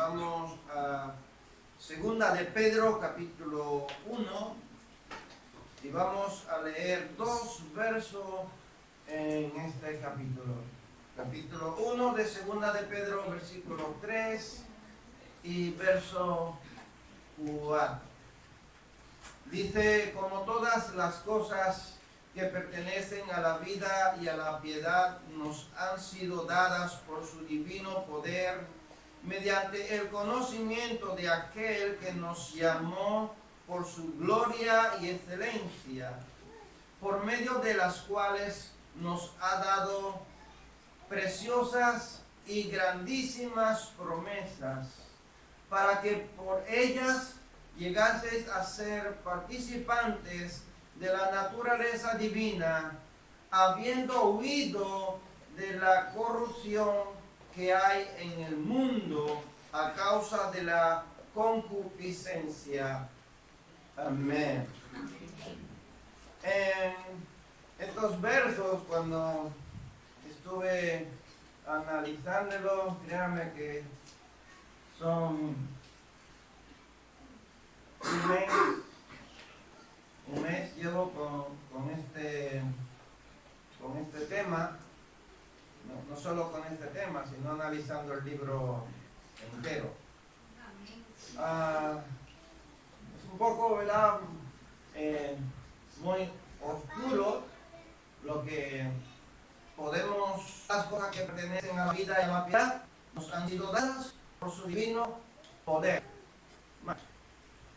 Vamos a Segunda de Pedro, capítulo 1, y vamos a leer 2 versos en este capítulo. Capítulo 1 de Segunda de Pedro, versículo 3 y verso 4. Dice: como todas las cosas que pertenecen a la vida y a la piedad nos han sido dadas por su divino poder, mediante el conocimiento de aquel que nos llamó por su gloria y excelencia, por medio de las cuales nos ha dado preciosas y grandísimas promesas, para que por ellas llegaseis a ser participantes de la naturaleza divina, habiendo huido de la corrupción que hay en el mundo a causa de la concupiscencia. Amén. En estos versos, cuando estuve analizándolos, créanme que son un mes llevo con este tema, no solo con este tema, sino analizando el libro entero. Es un poco, ¿verdad? Muy oscuro lo que podemos, las cosas que pertenecen a la vida y a la piedad, nos han sido dadas por su divino poder.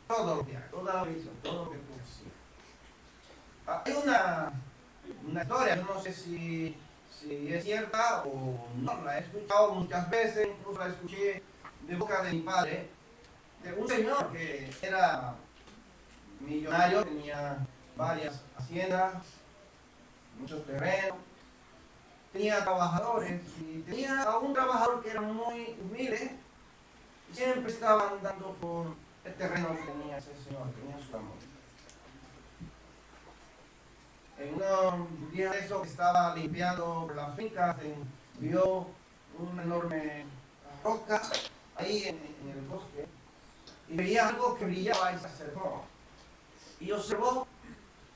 Todo lo que hay, toda la visión, todo lo que tú decías. Hay una historia, yo no sé si es cierta o no, la he escuchado muchas veces, incluso la escuché de boca de mi padre, de un señor que era millonario, tenía varias haciendas, muchos terrenos, tenía trabajadores y tenía a un trabajador que era muy humilde y siempre estaba andando por el terreno que tenía ese señor, tenía su amor. En un día de eso que estaba limpiando las fincas, vio una enorme roca ahí en el bosque y veía algo que brillaba y se acercó. Y observó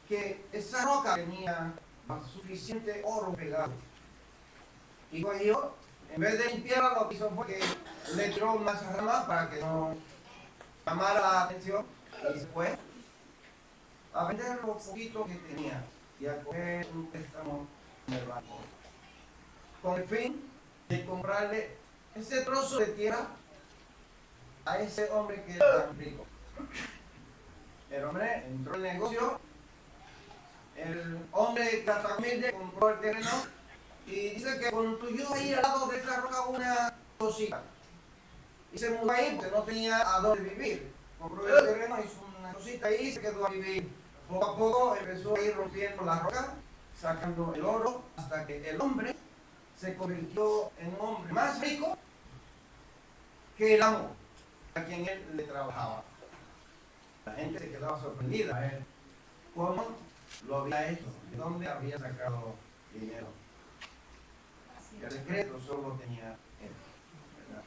que esa roca tenía suficiente oro pegado. Y cogió, en vez de limpiarla, lo que hizo fue que le tiró unas ramas para que no llamara la atención y se fue a vender lo poquito que tenía y a coger un préstamo en el banco, con el fin de comprarle ese trozo de tierra a ese hombre que era tan rico. El hombre entró en el negocio, el hombre que era tan humilde compró el terreno y dice que construyó ahí al lado de esa roca una cosita. Y se mudó ahí porque no tenía a dónde vivir. Compró el terreno, hizo una cosita ahí y se quedó a vivir. Poco a poco empezó a ir rompiendo la roca, sacando el oro, hasta que el hombre se convirtió en un hombre más rico que el amo a quien él le trabajaba. La gente se quedaba sorprendida, cómo lo había hecho, de dónde había sacado dinero. El secreto solo tenía él, ¿verdad?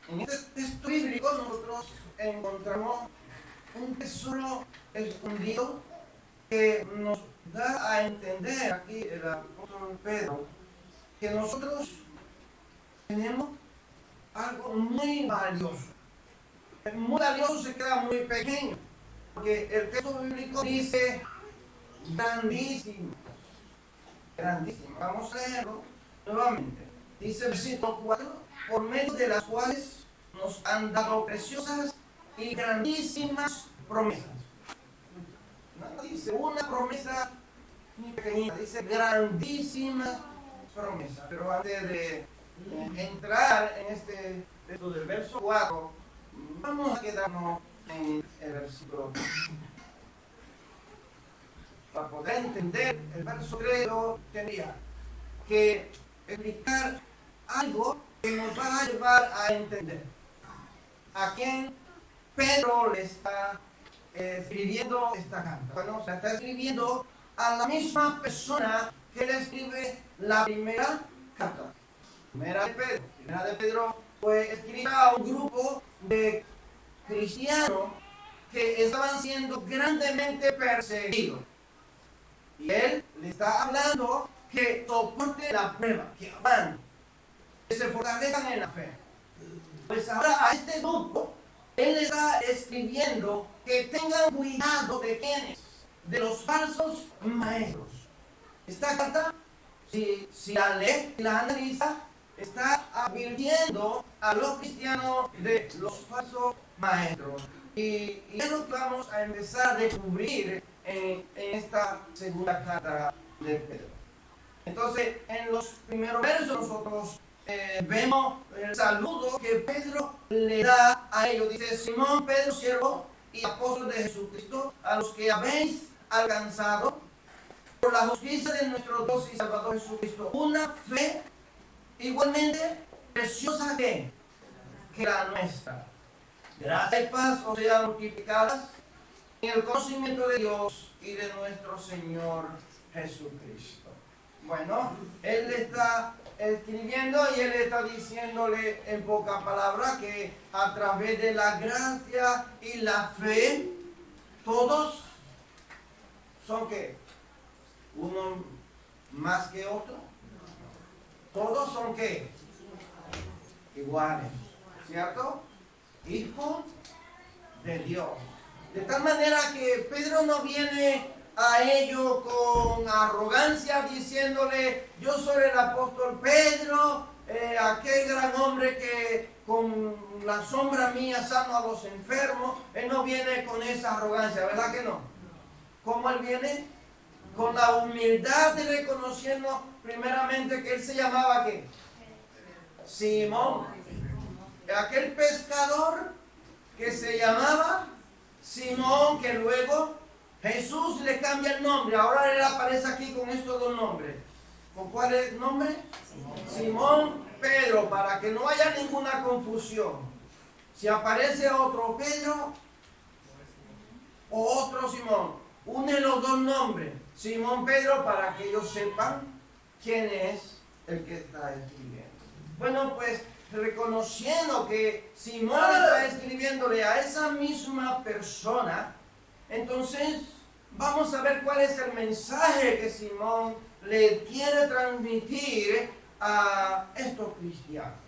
En este texto bíblico nosotros encontramos un tesoro escondido que nos da a entender aquí el apóstol Pedro que nosotros tenemos algo muy valioso. Muy valioso se queda muy pequeño, porque el texto bíblico dice grandísimo, grandísimo. Vamos a leerlo nuevamente. Dice el versículo 4, por medio de las cuales nos han dado preciosas y grandísimas promesas. No dice una promesa muy pequeñita, dice grandísimas promesas. Pero antes de entrar en este texto del verso 4, vamos a quedarnos en el versículo 3. Para poder entender el verso 3, yo tendría que explicar algo que nos va a llevar a entender a quién Pedro le está escribiendo esta carta. Bueno, se está escribiendo a la misma persona que le escribe la primera carta. Primera de Pedro pues escribía a un grupo de cristianos que estaban siendo grandemente perseguidos. Y él le está hablando que soporten la prueba, que van, que se fortalezcan en la fe. Pues ahora a este grupo, él le está escribiendo que tengan cuidado de quiénes, de los falsos maestros. Esta carta, si la lee, si la analiza, está advirtiendo a los cristianos de los falsos maestros. Y es lo que vamos a empezar a descubrir en esta segunda carta de Pedro. Entonces, en los primeros versos nosotros vemos el saludo que Pedro le da a ellos. Dice: Simón, Pedro, siervo y apóstol de Jesucristo, a los que habéis alcanzado por la justicia de nuestro Dios y Salvador Jesucristo una fe igualmente preciosa que la nuestra. Gracia y paz os sean multiplicadas en el conocimiento de Dios y de nuestro Señor Jesucristo. Bueno, él le está escribiendo y él está diciéndole en pocas palabras que a través de la gracia y la fe, todos son ¿qué? ¿Uno más que otro? Todos son ¿qué? Iguales, ¿cierto? Hijo de Dios. De tal manera que Pedro no viene a ellos con arrogancia diciéndole: yo soy el apóstol Pedro, aquel gran hombre que con la sombra mía sano a los enfermos. Él no viene con esa arrogancia, ¿verdad que no? ¿Cómo él viene? Con la humildad de reconociendo primeramente que él se llamaba ¿qué? Simón. Aquel pescador que se llamaba Simón, que luego Jesús le cambia el nombre. Ahora él aparece aquí con estos dos nombres. ¿Con cuál es el nombre? Simón Pedro, para que no haya ninguna confusión. Si aparece otro Pedro o otro Simón, une los dos nombres, Simón Pedro, para que ellos sepan quién es el que está escribiendo. Bueno, pues reconociendo que Simón está escribiéndole a esa misma persona, entonces vamos a ver cuál es el mensaje que Simón le quiere transmitir a estos cristianos.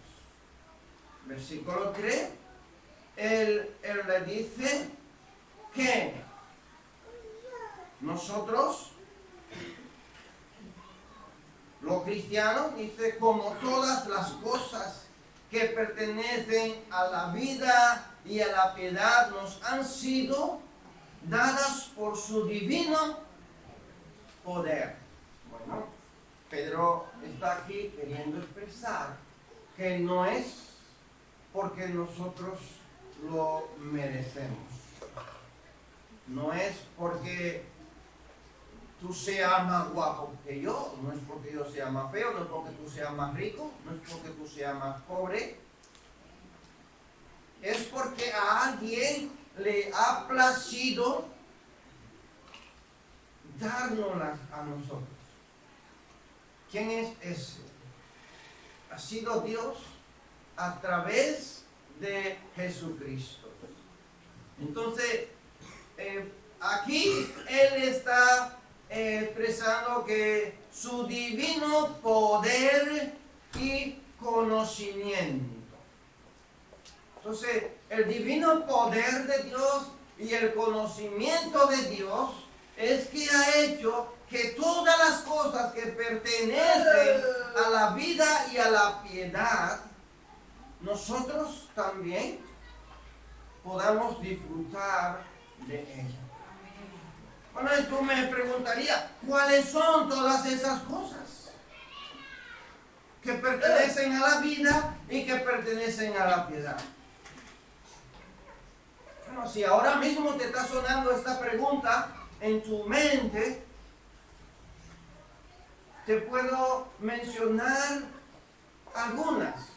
Versículo 3, él le dice que nosotros, los cristianos, dice, como todas las cosas que pertenecen a la vida y a la piedad nos han sido dadas por su divino poder. Bueno, Pedro está aquí queriendo expresar que no es porque nosotros lo merecemos. No es porque tú seas más guapo que yo, no es porque yo sea más feo, no es porque tú seas más rico, no es porque tú seas más pobre. Es porque a alguien le ha placido dárnoslas a nosotros. ¿Quién es ese? Ha sido Dios a través de Jesucristo. Entonces, aquí Él está expresando que su divino poder y conocimiento. Entonces, el divino poder de Dios y el conocimiento de Dios es que ha hecho que todas las cosas que pertenecen a la vida y a la piedad, nosotros también podamos disfrutar de ella. Bueno, tú me preguntarías, ¿cuáles son todas esas cosas que pertenecen a la vida y que pertenecen a la piedad? Bueno, si ahora mismo te está sonando esta pregunta en tu mente, te puedo mencionar algunas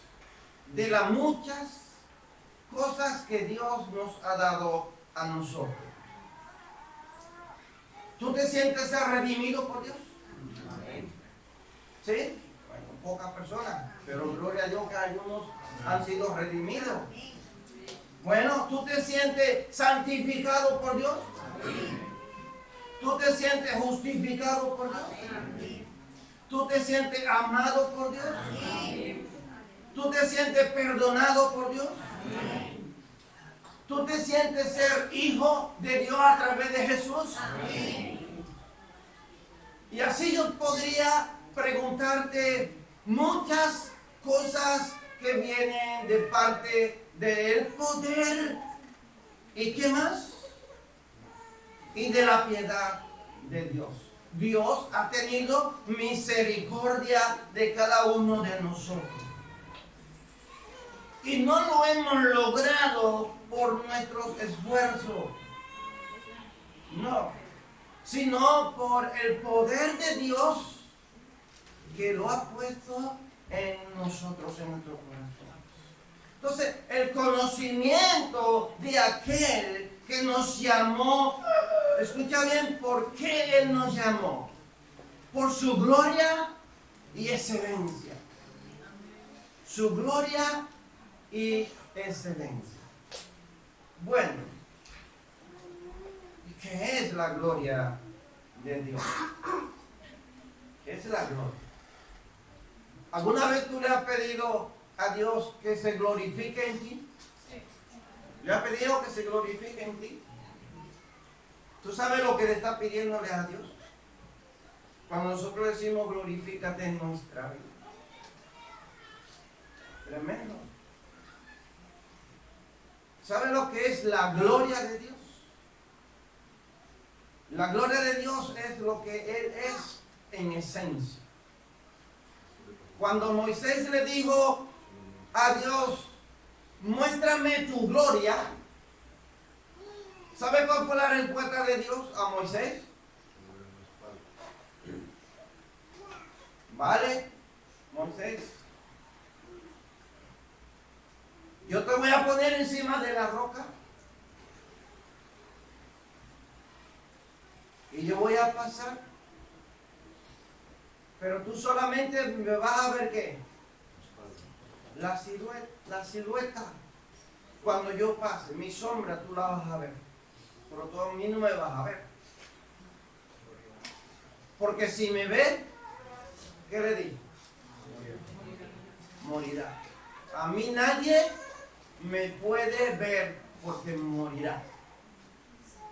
de las muchas cosas que Dios nos ha dado a nosotros. ¿Tú te sientes redimido por Dios? ¿Sí? Bueno, pocas personas, pero gloria a Dios que algunos han sido redimidos. Bueno, ¿tú te sientes santificado por Dios? ¿Tú te sientes justificado por Dios? ¿Tú te sientes amado por Dios? ¿Tú te sientes perdonado por Dios? ¿Tú te sientes ser hijo de Dios a través de Jesús? Y así yo podría preguntarte muchas cosas que vienen de parte del poder. ¿Y qué más? Y de la piedad de Dios. Dios ha tenido misericordia de cada uno de nosotros. Y no lo hemos logrado por nuestros esfuerzos. No. Sino por el poder de Dios que lo ha puesto en nosotros, en nuestro corazón. Entonces, el conocimiento de aquel que nos llamó, escucha bien, ¿por qué Él nos llamó? Por su gloria y excelencia. Su gloria y excelencia. Bueno, ¿qué es la gloria de Dios? ¿Qué es la gloria? ¿Alguna vez tú le has pedido a Dios que se glorifique en ti? ¿Le has pedido que se glorifique en ti? ¿Tú sabes lo que le está pidiéndole a Dios? Cuando nosotros decimos glorifícate en nuestra vida. Tremendo. ¿Sabe lo que es la gloria de Dios? La gloria de Dios es lo que Él es en esencia. Cuando Moisés le dijo a Dios, muéstrame tu gloria, ¿sabe cuál fue la respuesta de Dios a Moisés? Vale, Moisés, yo te voy a poner encima de la roca y yo voy a pasar, pero tú solamente me vas a ver ¿qué? La silueta. Cuando yo pase, mi sombra tú la vas a ver, pero tú a mí no me vas a ver. Porque si me ve, ¿qué le digo? Morirá. A mí nadie me puede ver porque morirá.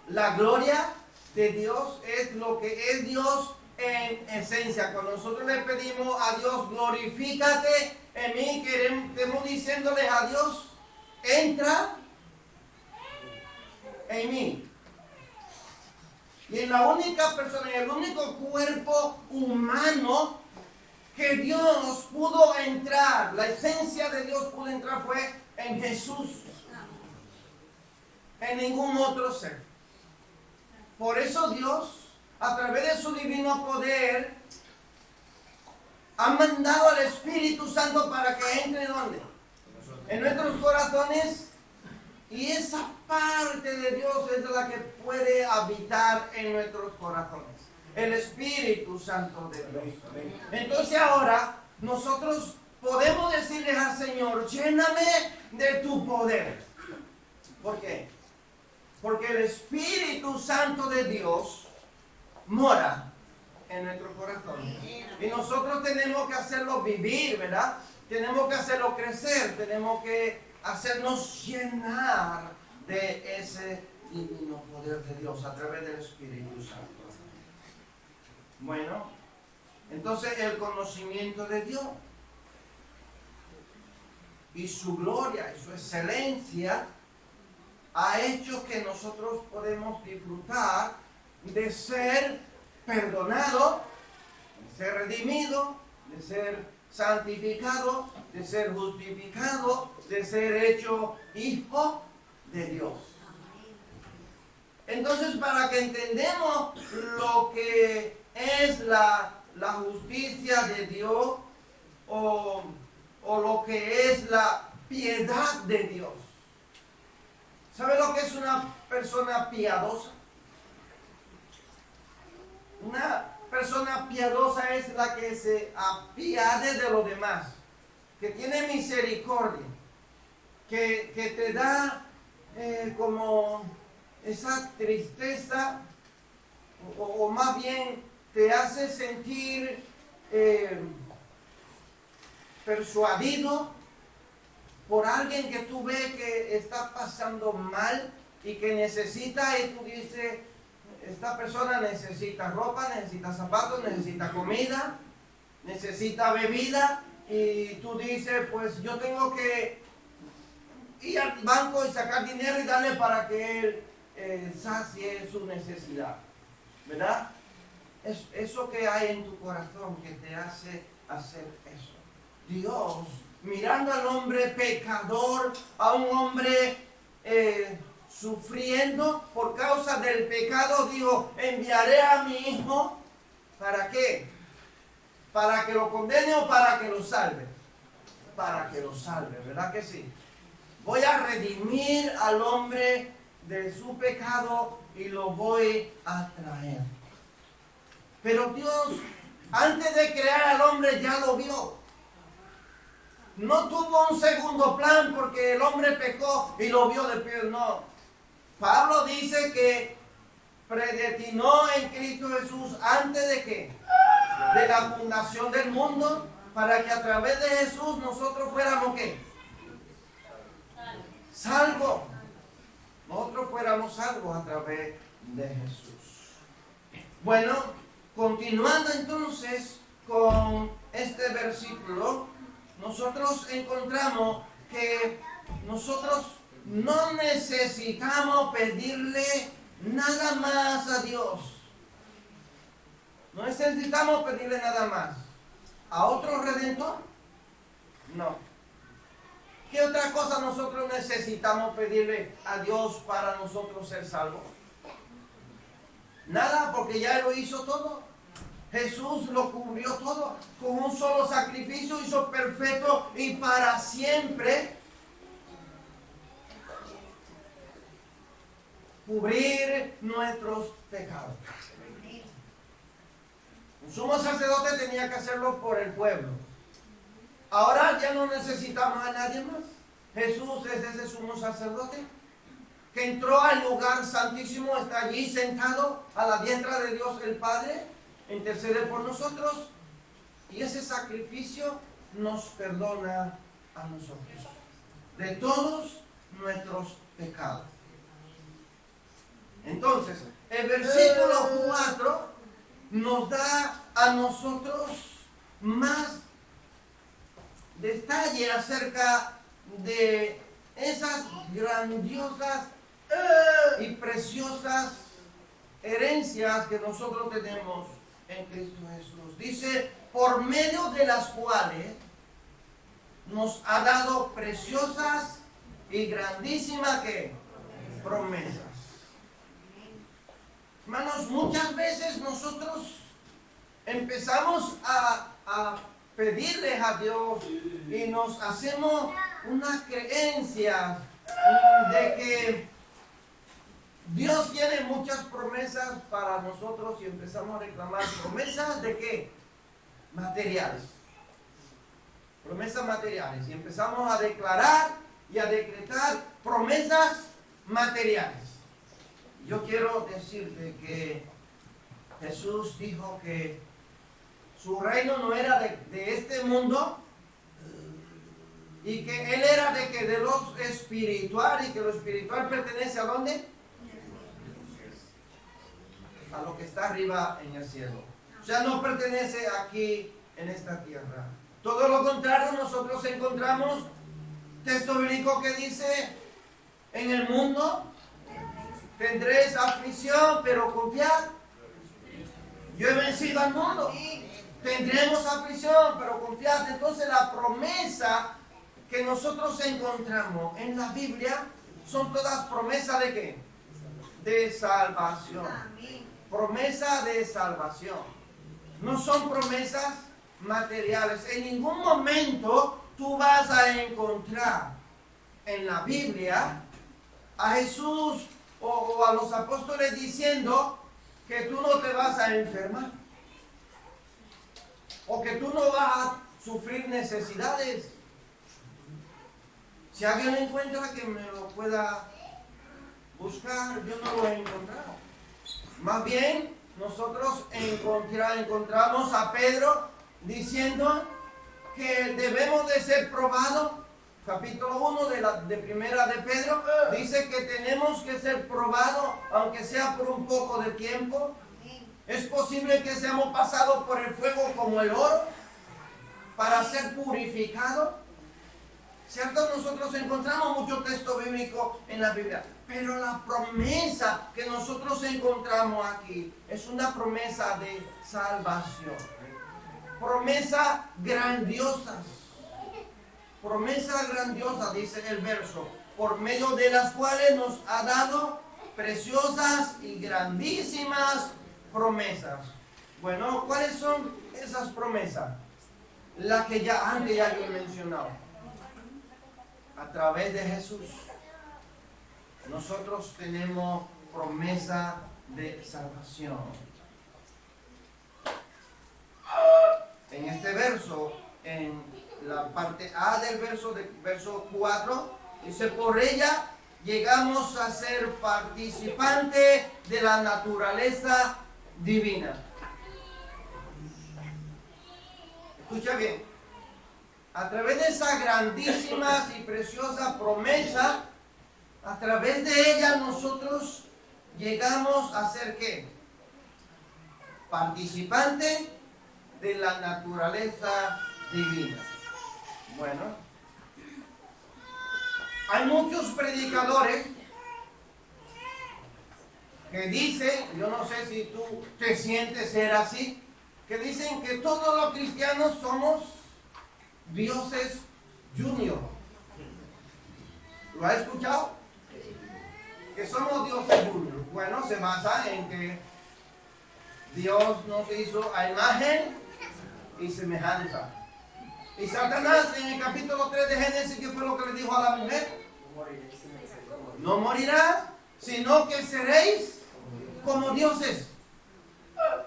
La gloria de Dios es lo que es Dios en esencia. Cuando nosotros le pedimos a Dios, glorifícate en mí, queremos diciéndole a Dios, entra en mí. Y en la única persona, en el único cuerpo humano que Dios pudo entrar, la esencia de Dios pudo entrar fue en Jesús. En ningún otro ser. Por eso Dios, a través de su divino poder, ha mandado al Espíritu Santo para que entre ¿dónde? En nuestros corazones. Y esa parte de Dios es la que puede habitar en nuestros corazones. El Espíritu Santo de Dios. Entonces ahora nosotros podemos decirle al Señor, lléname de tu poder. ¿Por qué? Porque el Espíritu Santo de Dios mora en nuestro corazón. Y nosotros tenemos que hacerlo vivir, ¿verdad? Tenemos que hacerlo crecer, tenemos que hacernos llenar de ese divino poder de Dios a través del Espíritu Santo. Bueno, entonces el conocimiento de Dios y su gloria y su excelencia ha hecho que nosotros podemos disfrutar de ser perdonado, de ser redimido, de ser santificado, de ser justificado, de ser hecho hijo de Dios. Entonces, para que entendamos lo que es la justicia de Dios o lo que es la piedad de Dios. ¿Sabe lo que es una persona piadosa? Una persona persona piadosa es la que se apiade de los demás, que tiene misericordia, que te da como esa tristeza, o más bien te hace sentir persuadido por alguien que tú ves que está pasando mal y que necesita, y tú dices, esta persona necesita ropa, necesita zapatos, necesita comida, necesita bebida, y tú dices, pues yo tengo que ir al banco y sacar dinero y darle para que él sacie su necesidad, ¿verdad? Es eso que hay en tu corazón que te hace hacer eso. Dios, mirando al hombre pecador, a un hombre sufriendo por causa del pecado, dijo, enviaré a mi hijo, ¿para qué? ¿Para que lo condene o para que lo salve? Para que lo salve, ¿verdad que sí? Voy a redimir al hombre de su pecado y lo voy a traer. Pero Dios, antes de crear al hombre, ya lo vio. No tuvo un segundo plan porque el hombre pecó y lo vio después, no. Pablo dice que predestinó en Cristo Jesús antes de ¿qué? De la fundación del mundo, para que a través de Jesús nosotros fuéramos ¿qué? Salvos. Nosotros fuéramos salvos a través de Jesús. Bueno, continuando entonces con este versículo, nosotros encontramos que nosotros no necesitamos pedirle nada más a Dios. No necesitamos pedirle nada más. ¿A otro redentor? No. ¿Qué otra cosa nosotros necesitamos pedirle a Dios para nosotros ser salvos? Nada, porque ya lo hizo todo. Jesús lo cubrió todo. Con un solo sacrificio hizo perfecto y para siempre cubrir nuestros pecados. Un sumo sacerdote tenía que hacerlo por el pueblo. Ahora ya no necesitamos a nadie más. Jesús es ese sumo sacerdote que entró al lugar santísimo, está allí sentado a la diestra de Dios el Padre, intercede por nosotros, y ese sacrificio nos perdona a nosotros de todos nuestros pecados. Entonces, el versículo 4 nos da a nosotros más detalle acerca de esas grandiosas y preciosas herencias que nosotros tenemos en Cristo Jesús. Dice, por medio de las cuales nos ha dado preciosas y grandísimas ¿qué? Promesas. Hermanos, muchas veces nosotros empezamos a pedirles a Dios y nos hacemos una creencia de que Dios tiene muchas promesas para nosotros y empezamos a reclamar promesas de ¿qué? Materiales. Promesas materiales. Y empezamos a declarar y a decretar promesas materiales. Yo quiero decirte que Jesús dijo que su reino no era de este mundo y que Él era de lo espiritual, y que lo espiritual pertenece ¿a dónde? A lo que está arriba en el cielo. O sea, no pertenece aquí en esta tierra. Todo lo contrario, nosotros encontramos texto bíblico que dice, en el mundo tendréis aflicción, pero confiad, yo he vencido al mundo. Tendremos aflicción, pero confiad. Entonces la promesa que nosotros encontramos en la Biblia son todas promesas de ¿qué? De salvación. Promesa de salvación. No son promesas materiales. En ningún momento tú vas a encontrar en la Biblia a Jesús o a los apóstoles diciendo que tú no te vas a enfermar. o que tú no vas a sufrir necesidades. Si alguien encuentra que me lo pueda buscar, yo no lo he encontrado. Más bien, nosotros encontramos a Pedro diciendo que debemos de ser probados. Capítulo 1 de primera de Pedro dice que tenemos que ser probados, aunque sea por un poco de tiempo. Es posible que seamos pasados por el fuego como el oro para ser purificados. ¿Cierto? Nosotros encontramos mucho texto bíblico en la Biblia, pero la promesa que nosotros encontramos aquí es una promesa de salvación. Promesa grandiosa. Promesa grandiosa, dice el verso, por medio de las cuales nos ha dado preciosas y grandísimas promesas. Bueno, ¿cuáles son esas promesas? Las que antes ya yo he mencionado. A través de Jesús, nosotros tenemos promesa de salvación. En este verso, en la parte A del verso 4, dice, por ella llegamos a ser participantes de la naturaleza divina. Escucha bien. A través de esa grandísima y preciosa promesa, a través de ella nosotros llegamos a ser ¿qué? Participantes de la naturaleza divina. Bueno, hay muchos predicadores que dicen, yo no sé si tú te sientes ser así, que dicen que todos los cristianos somos dioses junior. ¿Lo has escuchado? Que somos dioses junior. Bueno, se basa en que Dios nos hizo a imagen y semejanza. Y Satanás en el capítulo 3 de Génesis, ¿qué fue lo que le dijo a la mujer? No morirás, sino que seréis como dioses.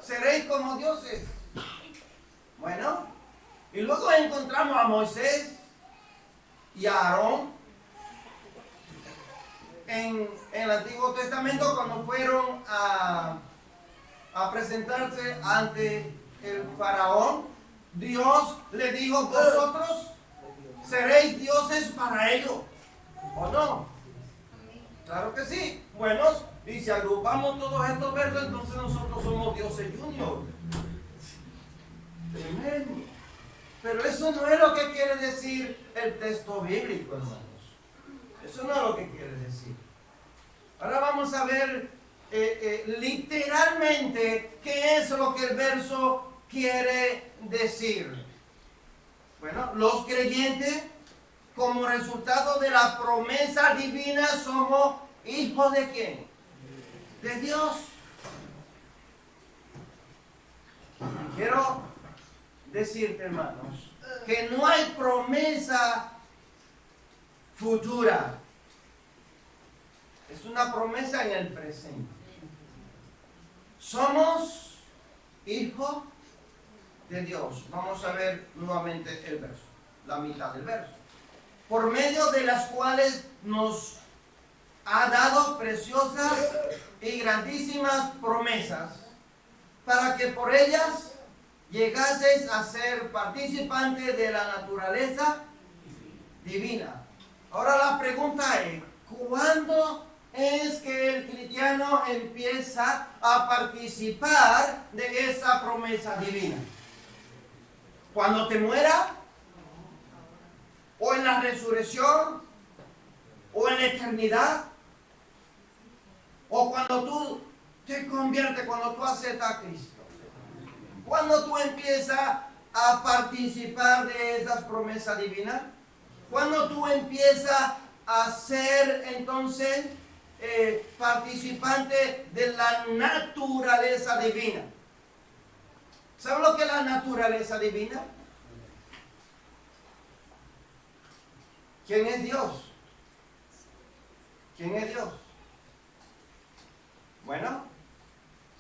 Seréis como dioses. Bueno, y luego encontramos a Moisés y a Aarón en el Antiguo Testamento cuando fueron a presentarse ante el faraón. Dios le dijo, vosotros seréis dioses para ellos, ¿o no? Claro que sí. Bueno, y si agrupamos todos estos versos, entonces nosotros somos dioses junior. Tremendo. Pero eso no es lo que quiere decir el texto bíblico, hermanos. Eso no es lo que quiere decir. Ahora vamos a ver literalmente qué es lo que el verso quiere decir. Bueno, los creyentes, como resultado de la promesa divina, somos hijos de ¿quién? De Dios. Quiero decirte, hermanos, que no hay promesa futura. Es una promesa en el presente. Somos hijos de Dios. Vamos a ver nuevamente el verso, la mitad del verso. Por medio de las cuales nos ha dado preciosas y grandísimas promesas, para que por ellas llegaseis a ser participantes de la naturaleza divina. Ahora la pregunta es, ¿cuándo es que el cristiano empieza a participar de esa promesa divina? ¿Cuando te muera? ¿O en la resurrección? ¿O en la eternidad? ¿O cuando tú te conviertes, cuando tú aceptas a Cristo? ¿Cuándo tú empiezas a participar de esas promesas divinas? ¿Cuándo tú empiezas a ser entonces participante de la naturaleza divina? ¿Saben lo que es la naturaleza divina? ¿Quién es Dios? ¿Quién es Dios? Bueno,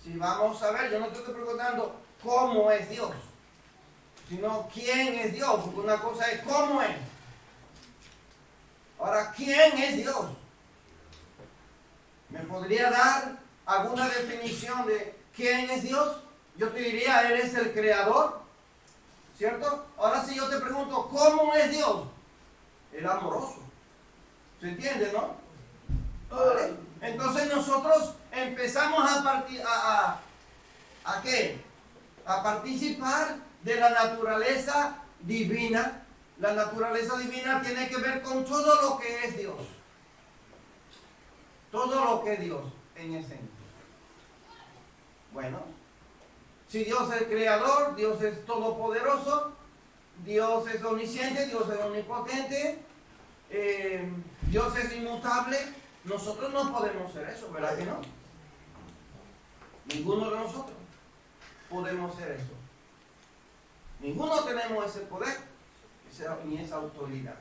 si vamos a ver, yo no te estoy preguntando cómo es Dios. sino quién es Dios, porque una cosa es cómo es. Ahora, ¿quién es Dios? ¿Me podría dar alguna definición de quién es Dios? Yo te diría, Él es el creador, ¿cierto? Ahora si yo te pregunto, ¿cómo es Dios? El amoroso. ¿Se entiende, no? ¿Vale? Entonces nosotros empezamos ¿a qué? A participar de la naturaleza divina. La naturaleza divina tiene que ver con todo lo que es Dios. Todo lo que es Dios en esencia. Bueno, si Dios es el creador, Dios es todopoderoso, Dios es omnisciente, Dios es omnipotente, Dios es inmutable, nosotros no podemos ser eso, ¿verdad que no? Ninguno de nosotros podemos ser eso. Ninguno tenemos ese poder ni esa autoridad.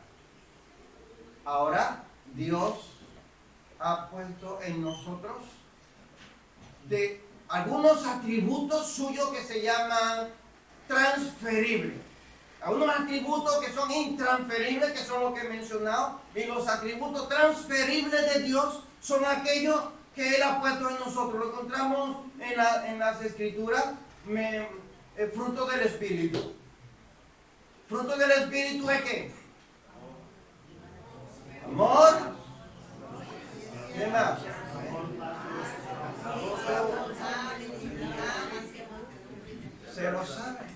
Ahora, Dios ha puesto en nosotros de algunos atributos suyos que se llaman transferibles. Algunos atributos que son intransferibles, que son los que he mencionado, y los atributos transferibles de Dios son aquellos que Él ha puesto en nosotros. Lo encontramos en las Escrituras, el fruto del Espíritu. ¿Fruto del Espíritu es qué? Amor. ¿Qué más? Se lo sabe.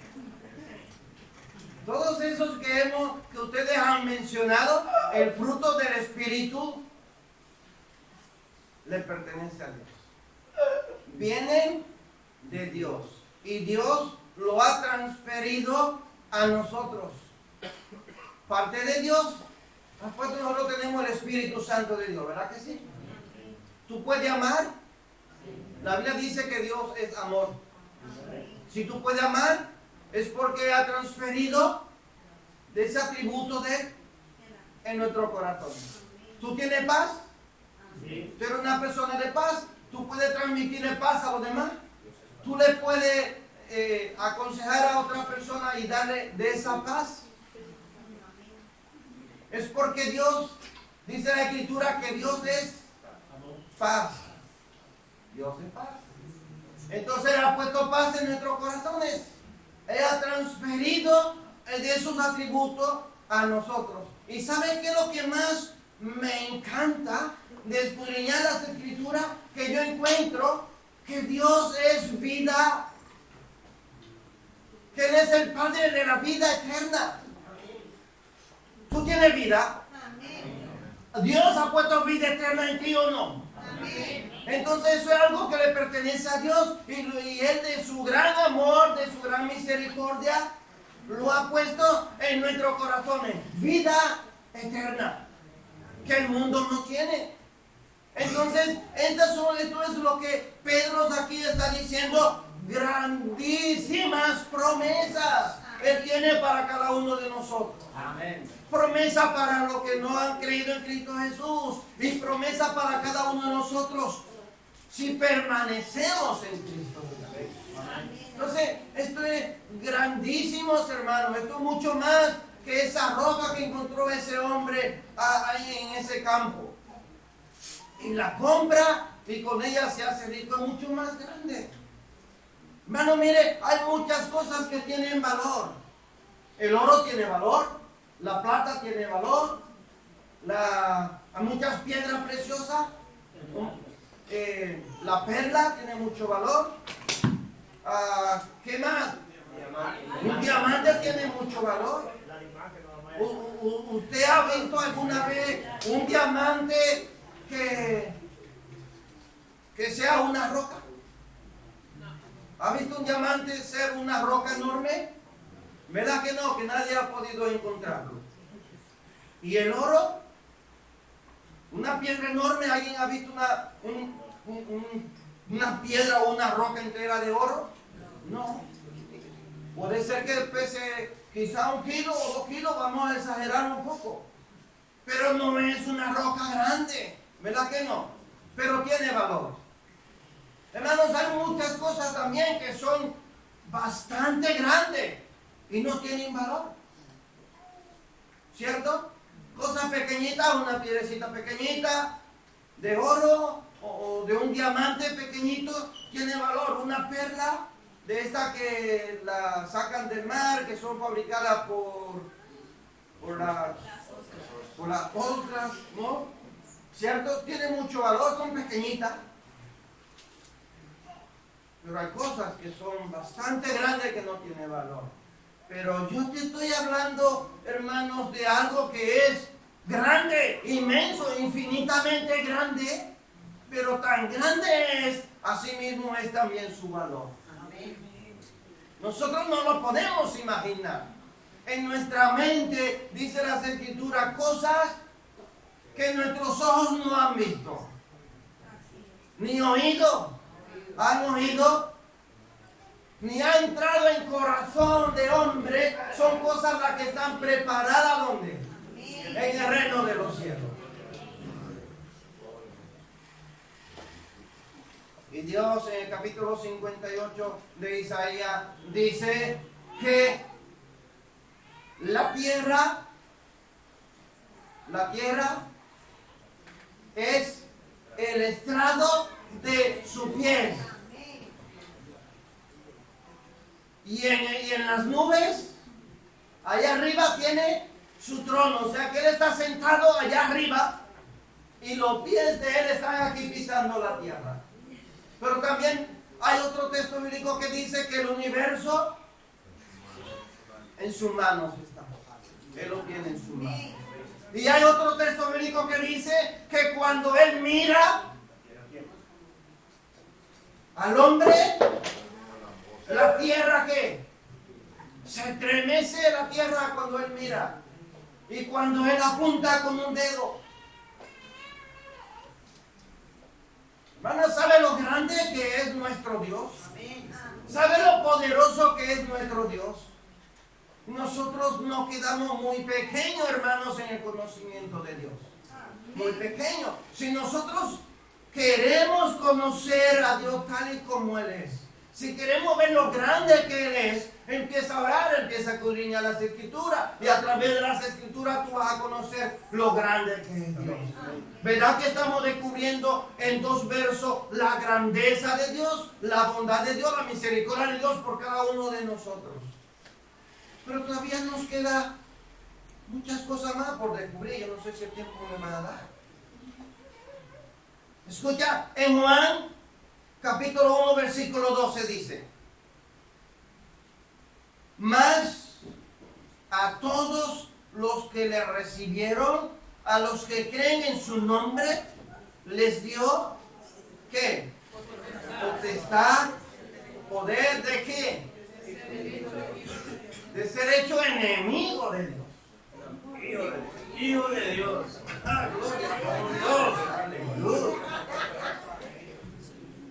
Todos esos que ustedes han mencionado, el fruto del Espíritu le pertenece a Dios. Vienen de Dios y Dios lo ha transferido a nosotros. Parte de Dios, después nosotros tenemos el Espíritu Santo de Dios, ¿verdad que sí? ¿Tú puedes amar? La Biblia dice que Dios es amor. Si tú puedes amar, es porque ha transferido de ese atributo en nuestro corazón. ¿Tú tienes paz? Sí. ¿Tú eres una persona de paz? ¿Tú puedes transmitirle paz a los demás? ¿Tú le puedes aconsejar a otra persona y darle de esa paz? Es porque Dios, dice la Escritura, que Dios es paz. Dios es paz. Entonces Él ha puesto paz en nuestros corazones. Él ha transferido de esos atributos a nosotros. ¿Y saben qué es lo que más me encanta de escudriñar las Escrituras? Que yo encuentro que Dios es vida, que Él es el Padre de la vida eterna. ¿Tú tienes vida? ¿Dios ha puesto vida eterna en ti o no? Entonces eso es algo que le pertenece a Dios y Él de su gran amor, de su gran misericordia, lo ha puesto en nuestros corazones. Vida eterna, que el mundo no tiene. Entonces, esto es lo que Pedro aquí está diciendo, grandísimas promesas Él tiene para cada uno de nosotros. Amén. Promesa para los que no han creído en Cristo Jesús y promesa para cada uno de nosotros si permanecemos en Cristo Jesús. Entonces, esto es grandísimo, hermanos. Esto es mucho más que esa roca que encontró ese hombre ahí en ese campo. Y la compra y con ella se hace rico, es mucho más grande. Hermano, mire, hay muchas cosas que tienen valor. El oro tiene valor, la plata tiene valor, hay muchas piedras preciosas, la perla tiene mucho valor. ¿Qué más? Un diamante tiene mucho valor. ¿Usted ha visto alguna vez un diamante que sea una roca? ¿Ha visto un diamante ser una roca enorme? ¿Verdad que no? Que nadie ha podido encontrarlo. ¿Y el oro? Una piedra enorme. ¿Alguien ha visto una piedra o una roca entera de oro? No. Puede ser que pese quizá 1 kilo o 2 kilos, vamos a exagerar un poco. Pero no es una roca grande. ¿Verdad que no? Pero tiene valor. Hermanos, hay muchas cosas también que son bastante grandes. y no tienen valor. ¿Cierto? Cosas pequeñitas, una piedrecita pequeñita de oro o de un diamante pequeñito tiene valor. Una perla de esta que la sacan del mar, que son fabricadas por las ostras, ¿no? ¿Cierto? Tiene mucho valor, son pequeñitas. Pero hay cosas que son bastante grandes que no tienen valor. Pero yo te estoy hablando, hermanos, de algo que es grande, inmenso, infinitamente grande, pero tan grande es, asimismo es también su valor. Nosotros no lo podemos imaginar. En nuestra mente, dice las Escrituras, cosas que nuestros ojos no han visto, ni oído, han oído, ni ha entrado en corazón de hombre. Son cosas las que están preparadas, ¿dónde? En el reino de los cielos. Y Dios en el capítulo 58 de Isaías dice que la tierra es el estrado de su pies. Y en las nubes, allá arriba tiene su trono. O sea que Él está sentado allá arriba y los pies de Él están aquí pisando la tierra. Pero también hay otro texto bíblico que dice que el universo en sus manos está. Él lo tiene en sus manos. Y hay otro texto bíblico que dice que cuando Él mira al hombre, la tierra, ¿qué? Se estremece la tierra cuando Él mira. Y cuando Él apunta con un dedo. Hermano, ¿sabe lo grande que es nuestro Dios? ¿Sabe lo poderoso que es nuestro Dios? Nosotros nos quedamos muy pequeños, hermanos, en el conocimiento de Dios. Muy pequeños. Si nosotros queremos conocer a Dios tal y como Él es, si queremos ver lo grande que Él es, empieza a orar, empieza a escudriñar las Escrituras, y a través de las Escrituras tú vas a conocer lo grande que es Dios. ¿Verdad que estamos descubriendo en 2 versos la grandeza de Dios, la bondad de Dios, la misericordia de Dios por cada uno de nosotros? Pero todavía nos queda muchas cosas más por descubrir. Yo no sé si el tiempo me va a dar. Escucha, en Juan capítulo 1 versículo 12 dice: mas a todos los que le recibieron, a los que creen en su nombre, les dio, ¿qué? Potestad, poder de qué? De ser hecho enemigo de Dios. Hijo de Dios. Gloria a Dios.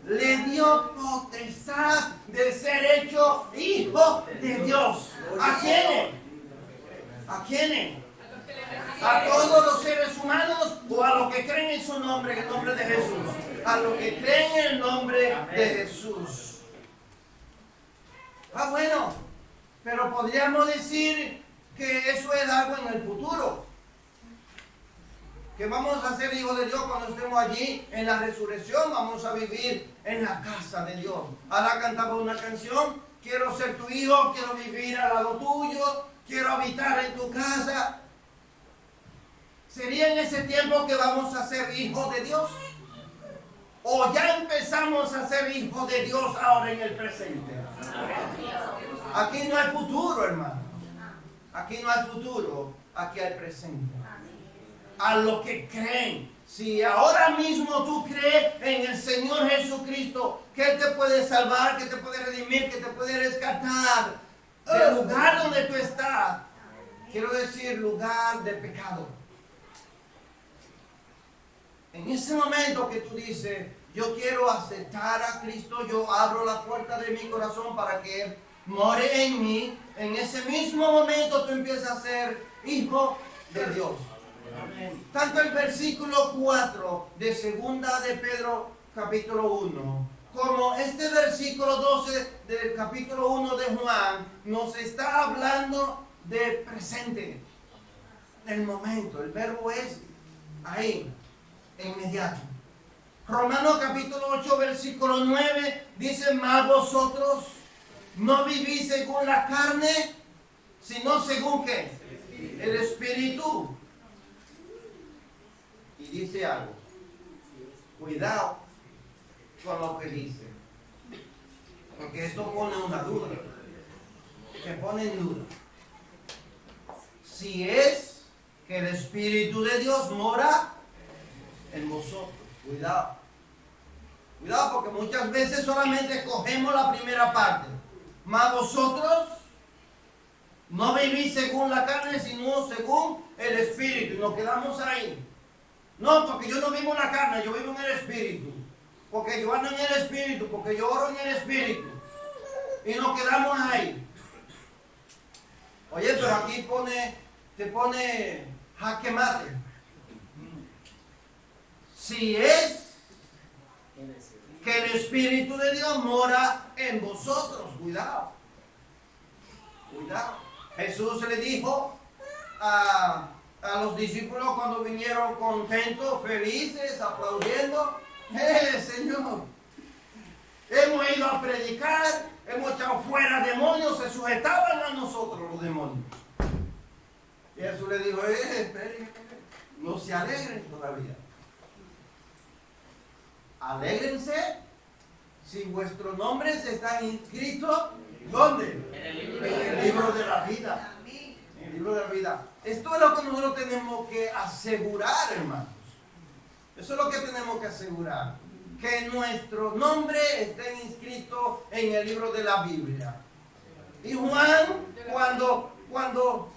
Le dio potestad de ser hecho hijo de Dios. ¿A quiénes? ¿A quiénes? ¿A todos los seres humanos o a los que creen en su nombre, en el nombre de Jesús? A los que creen en el nombre de Jesús. Bueno, pero podríamos decir que eso es algo en el futuro. Que vamos a ser hijos de Dios cuando estemos allí en la resurrección. Vamos a vivir en la casa de Dios. Ahora cantaba una canción: quiero ser tu hijo, quiero vivir al lado tuyo, quiero habitar en tu casa. ¿Sería en ese tiempo que vamos a ser hijos de Dios? ¿O ya empezamos a ser hijos de Dios ahora en el presente? Aquí no hay futuro, hermano. Aquí no hay futuro, aquí hay presente. A los que creen. Si ahora mismo tú crees en el Señor Jesucristo, que Él te puede salvar, que te puede redimir, que te puede rescatar del lugar donde tú estás, quiero decir lugar de pecado. En ese momento que tú dices: yo quiero aceptar a Cristo, yo abro la puerta de mi corazón para que Él more en mí, en ese mismo momento tú empiezas a ser hijo de Dios. Tanto el versículo 4 de segunda de Pedro capítulo 1 como este versículo 12 del capítulo 1 de Juan nos está hablando de presente, el momento. El verbo es ahí, inmediato. Romanos capítulo 8 versículo 9 dice: mas vosotros no vivís según la carne, sino según ¿qué? El Espíritu. Y dice algo, cuidado con lo que dice, porque esto pone una duda, se pone en duda. Si es que el Espíritu de Dios mora en vosotros, cuidado. Cuidado, porque muchas veces solamente cogemos la primera parte. Mas vosotros no vivís según la carne, sino según el Espíritu. Y nos quedamos ahí. No, porque yo no vivo en la carne, yo vivo en el Espíritu. Porque yo ando en el Espíritu, porque yo oro en el Espíritu. Y nos quedamos ahí. Oye, pero aquí te pone jaque mate. Si es que el Espíritu de Dios mora en vosotros, cuidado. Cuidado. Jesús le dijo a los discípulos cuando vinieron contentos, felices, aplaudiendo: Señor, hemos ido a predicar, hemos echado fuera demonios, se sujetaban a nosotros los demonios. Y Jesús le dijo: esperen, no se alegren todavía. Alégrense si vuestros nombres están inscritos, ¿dónde? En el libro de la vida. En el libro de la vida. Esto es lo que nosotros tenemos que asegurar, hermanos. Eso es lo que tenemos que asegurar. Que nuestro nombre esté inscrito en el libro de la Biblia. Y Juan, cuando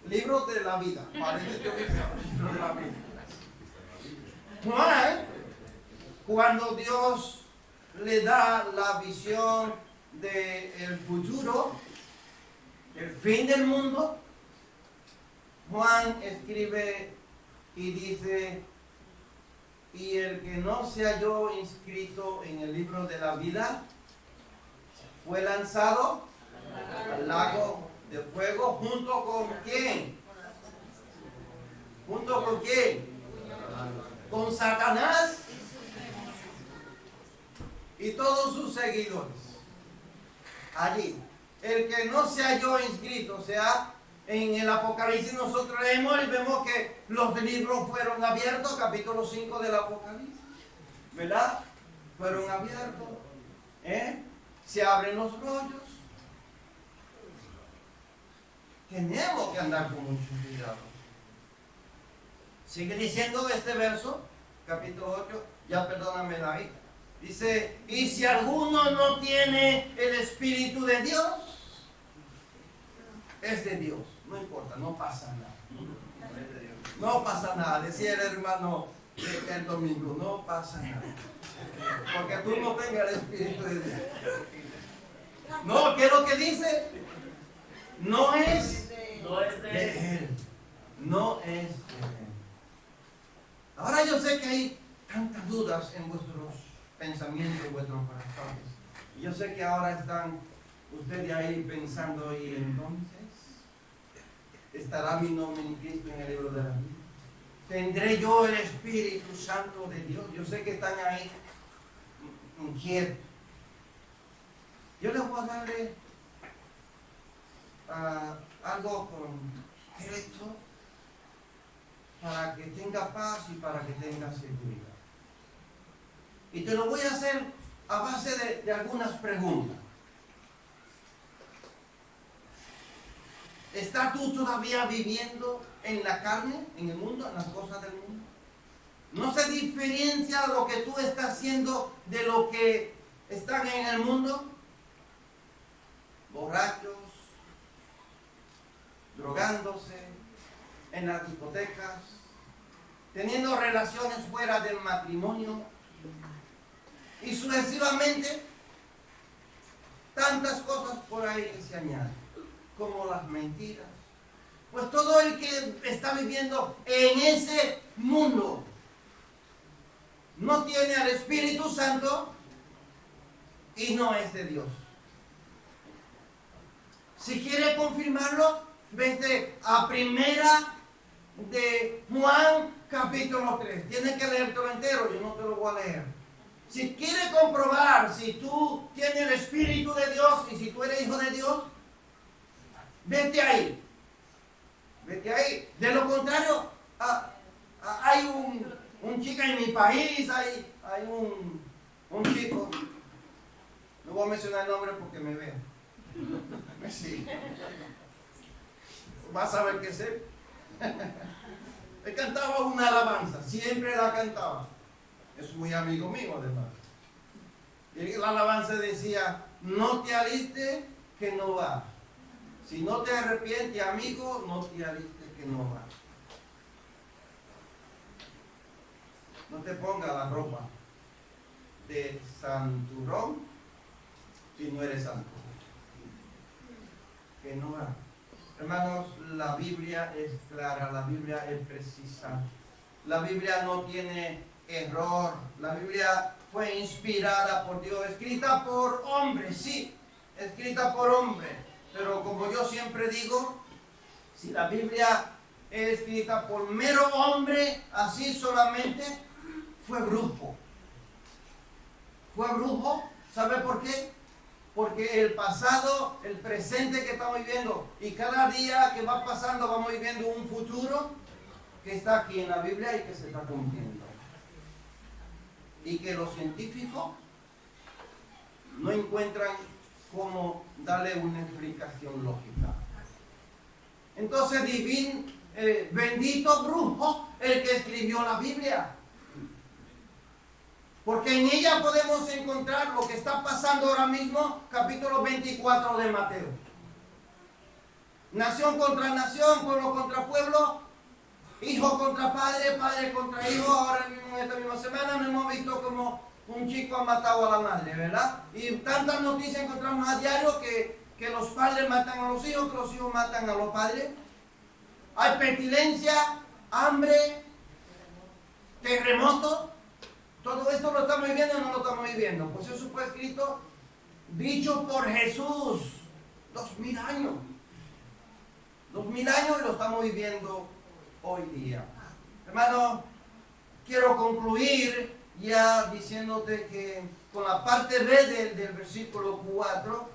libro de la vida. Parece que libro de la vida. Juan, cuando Dios le da la visión del futuro, el fin del mundo, Juan escribe y dice: y el que no se halló inscrito en el libro de la vida fue lanzado al lago de fuego. ¿Junto con quién? ¿Junto con quién? Con Satanás y todos sus seguidores. Allí, el que no se halló inscrito, o sea, en el Apocalipsis nosotros leemos y vemos que los libros fueron abiertos, capítulo 5 del Apocalipsis, ¿verdad? Fueron abiertos, se abren los rollos. Tenemos que andar con mucho cuidado. Sigue diciendo este verso, capítulo 8, ya perdóname David. Dice: y si alguno no tiene el Espíritu de Dios, es de Dios. No importa, no pasa nada. No pasa nada, decía el hermano el domingo, no pasa nada. Porque tú no tengas el Espíritu de Dios. No, ¿qué es lo que dice? No es de Él. No es de Él. Ahora yo sé que hay tantas dudas en vuestros pensamientos, en vuestros corazones. Y yo sé que ahora están ustedes ahí pensando: y entonces, ¿estará mi nombre inscrito en el libro de la vida? ¿Tendré yo el Espíritu Santo de Dios? Yo sé que están ahí inquietos. Yo les voy a darle algo concreto para que tenga paz y para que tenga seguridad. Y te lo voy a hacer a base de algunas preguntas. ¿Estás tú todavía viviendo en la carne, en el mundo, en las cosas del mundo? ¿No se diferencia lo que tú estás haciendo de lo que están en el mundo? Borrachos, drogándose, en las discotecas, teniendo relaciones fuera del matrimonio y sucesivamente tantas cosas por ahí que se añaden, como las mentiras. Pues todo el que está viviendo en ese mundo no tiene al Espíritu Santo y no es de Dios. Si quiere confirmarlo, vete a primera de Juan capítulo 3. Tienes que leértelo entero, yo no te lo voy a leer. Si quiere comprobar si tú tienes el Espíritu de Dios y si tú eres hijo de Dios, vete ahí. Vete ahí. De lo contrario, hay un chico en mi país, hay un chico, no voy a mencionar el nombre porque me veo. Sí. Vas a ver qué sé. Él cantaba una alabanza, siempre la cantaba. Es muy amigo mío además. Y la alabanza decía: no te alistes que no va. Si no te arrepientes, amigo, no te alistes que no va. No te pongas la ropa de santurrón si no eres santo. Que no va. Hermanos, la Biblia es clara, la Biblia es precisa. La Biblia no tiene error. La Biblia fue inspirada por Dios, escrita por hombres, sí, escrita por hombres. Pero como yo siempre digo, si la Biblia es escrita por mero hombre, así solamente, fue brujo. Fue brujo, ¿sabe por qué? Porque el pasado, el presente que estamos viviendo y cada día que va pasando vamos viviendo un futuro que está aquí en la Biblia y que se está cumpliendo. Y que los científicos no encuentran cómo darle una explicación lógica. Entonces, bendito brujo el que escribió la Biblia. Porque en ella podemos encontrar lo que está pasando ahora mismo, capítulo 24 de Mateo. Nación contra nación, pueblo contra pueblo, hijo contra padre, padre contra hijo. Ahora mismo, en esta misma semana, no hemos visto como un chico ha matado a la madre, ¿verdad? Y tantas noticias encontramos a diario que los padres matan a los hijos, que los hijos matan a los padres. Hay pestilencia, hambre, terremoto. Todo esto lo estamos viviendo o no lo estamos viviendo. Pues eso fue escrito, dicho por Jesús, 2000 años. 2000 años y lo estamos viviendo hoy día. Hermano, quiero concluir ya diciéndote que con la parte B del versículo 4,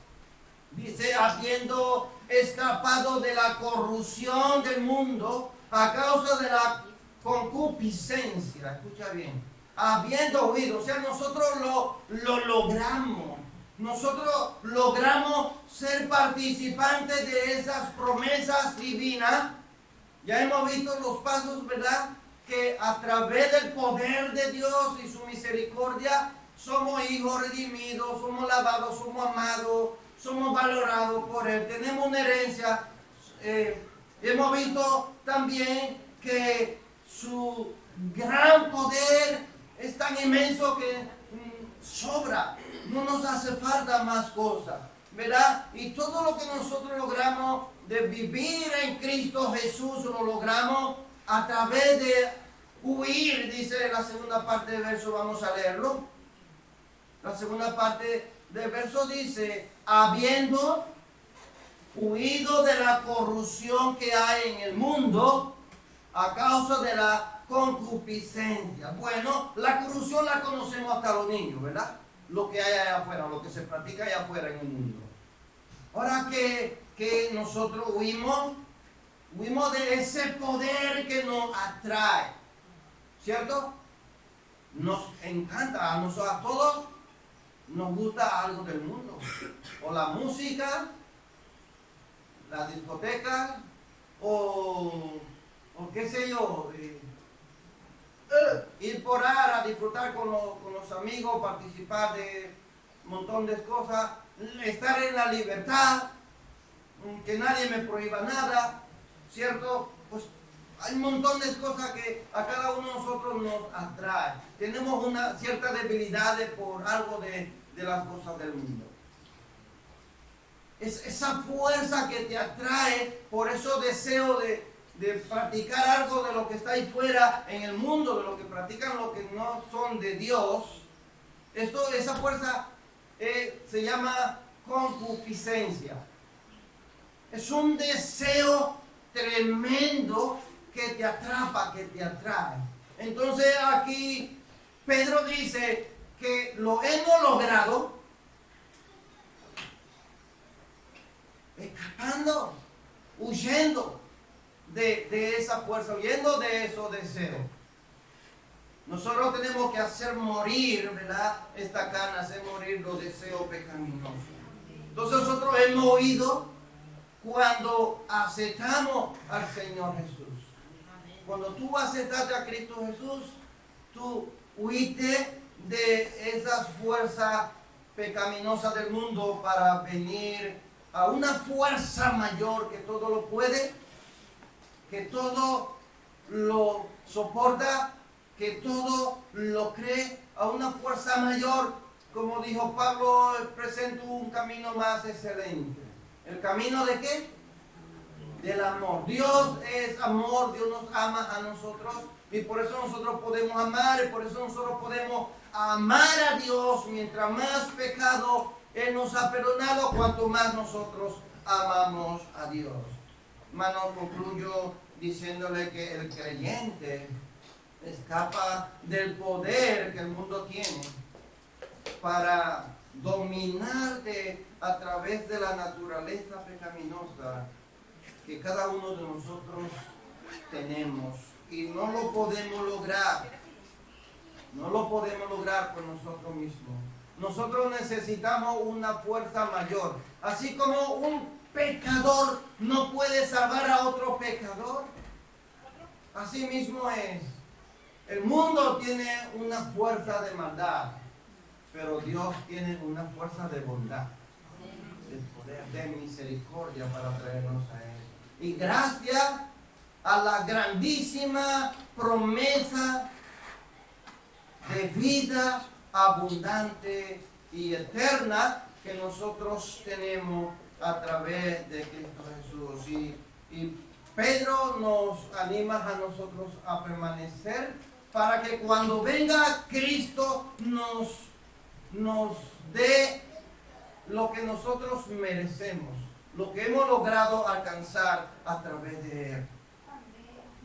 dice: habiendo escapado de la corrupción del mundo a causa de la concupiscencia. Escucha bien. Habiendo oído, o sea, nosotros lo logramos. Nosotros logramos ser participantes de esas promesas divinas. Ya hemos visto los pasos, ¿verdad? Que a través del poder de Dios y su misericordia somos hijos redimidos, somos lavados, somos amados, somos valorados por Él. Tenemos una herencia. Hemos visto también que su gran poder es tan inmenso que sobra, no nos hace falta más cosas, ¿verdad? Y todo lo que nosotros logramos de vivir en Cristo Jesús, lo logramos a través de huir, dice la segunda parte del verso, vamos a leerlo. La segunda parte del verso dice: habiendo huido de la corrupción que hay en el mundo a causa de la concupiscencia. Bueno, la corrupción la conocemos hasta los niños, ¿verdad? Lo que hay allá afuera, lo que se practica allá afuera en el mundo. Ahora que nosotros huimos de ese poder que nos atrae, ¿cierto? Nos encanta, a todos nos gusta algo del mundo, o la música, la discoteca, o qué sé yo, ir por ahí a disfrutar con los amigos, participar de un montón de cosas, estar en la libertad, que nadie me prohíba nada, ¿cierto? Pues hay un montón de cosas que a cada uno de nosotros nos atrae. Tenemos una cierta debilidad por algo de las cosas del mundo. Es esa fuerza que te atrae por esos deseos de practicar algo de lo que está ahí fuera en el mundo, de lo que practican lo que no son de Dios. Esa fuerza se llama concupiscencia. Es un deseo tremendo que te atrapa, que te atrae. Entonces aquí Pedro dice que lo hemos logrado escapando, huyendo de esa fuerza, huyendo de esos deseos. Nosotros tenemos que hacer morir, ¿verdad? Esta carne, hacer morir los deseos pecaminosos. Entonces nosotros hemos oído cuando aceptamos al Señor Jesús. Cuando tú aceptaste a Cristo Jesús, tú huiste de esas fuerzas pecaminosas del mundo para venir a una fuerza mayor que todo lo puede, que todo lo soporta, que todo lo cree, a una fuerza mayor. Como dijo Pablo, presento un camino más excelente. ¿El camino de qué? Del amor. Dios es amor, Dios nos ama a nosotros y por eso nosotros podemos amar y por eso nosotros podemos amar a Dios. Mientras más pecado Él nos ha perdonado, cuanto más nosotros amamos a Dios. Hermano, concluyo diciéndole que el creyente escapa del poder que el mundo tiene para dominarte a través de la naturaleza pecaminosa que cada uno de nosotros tenemos, y no lo podemos lograr, no lo podemos lograr por nosotros mismos. Nosotros necesitamos una fuerza mayor, así como un pecador no puede salvar a otro pecador, así mismo es. El mundo tiene una fuerza de maldad, pero Dios tiene una fuerza de bondad, de poder, de misericordia para traernos a Él. Y gracias a la grandísima promesa de vida abundante y eterna que nosotros tenemos a través de Cristo Jesús. Y Pedro nos anima a nosotros a permanecer para que cuando venga Cristo nos dé lo que nosotros merecemos, lo que hemos logrado alcanzar a través de Él.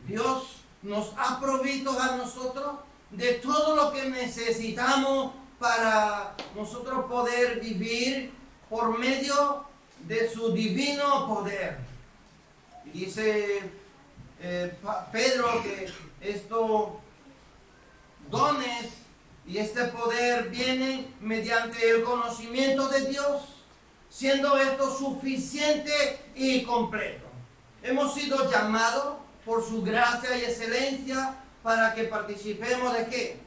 Dios nos ha provisto a nosotros de todo lo que necesitamos para nosotros poder vivir por medio de su divino poder. Y dice Pedro que estos dones y este poder vienen mediante el conocimiento de Dios, siendo esto suficiente y completo. Hemos sido llamados por su gracia y excelencia para que participemos ¿de qué?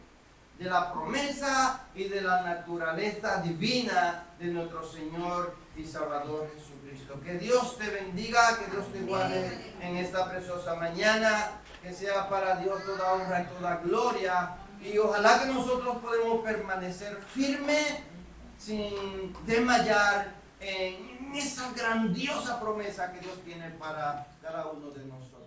De la promesa y de la naturaleza divina de nuestro Señor y Salvador Jesucristo. Que Dios te bendiga, que Dios te guarde en esta preciosa mañana, que sea para Dios toda honra y toda gloria. Y ojalá que nosotros podamos permanecer firmes sin desmayar en esa grandiosa promesa que Dios tiene para cada uno de nosotros.